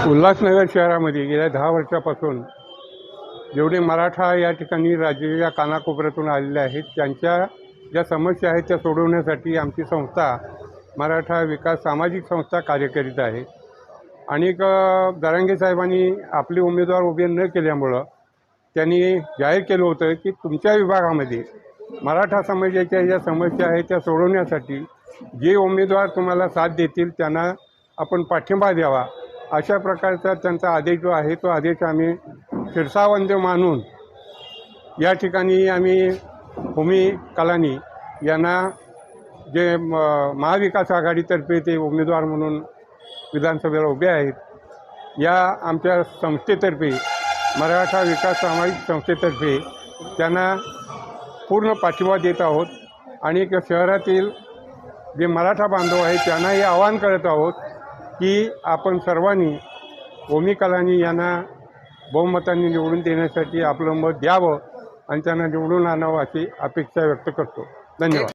उल्हासनगर शहरामध्ये गेल्या 10 वर्षापासून जेवढे मराठा या ठिकाणी राज्याच्या कानाकोपऱ्यातून आलेले आहेत त्यांच्या ज्या समस्या आहेत त्या सोडवण्यासाठी आमची संस्था मराठा विकास सामाजिक संस्था कार्य करीत आहे। आणि जरांगे साहेबांनी आपले उमेदवार उभे न केल्यामुळं त्यांनी जाहीर केलं होतं की तुमच्या विभागामध्ये मराठा समाजाच्या ज्या समस्या आहेत त्या सोडवण्यासाठी जे उमेदवार तुम्हाला साथ देतील त्यांना आपण पाठिंबा द्यावा, अशा प्रकारचा त्यांचा आदेश जो आहे तो आदेश आम्ही शिरसावंद्य मानून या ठिकाणी आम्ही भूमी कलानी यांना जे महाविकास आघाडीतर्फे ते उमेदवार म्हणून विधानसभेला उभे आहेत, या आमच्या संस्थेतर्फे मराठा विकास सामाजिक संस्थेतर्फे त्यांना पूर्ण पाठिंबा देत आहोत। आणि शहरातील जे मराठा बांधव आहेत त्यांनाही आवाहन करत आहोत की आपण सर्वांनी भूमी कलानी यांना बहुमताने निवडून देण्यासाठी आपलं मत द्यावं आणि त्यांना निवडून आणावं अशी अपेक्षा व्यक्त करतो। धन्यवाद।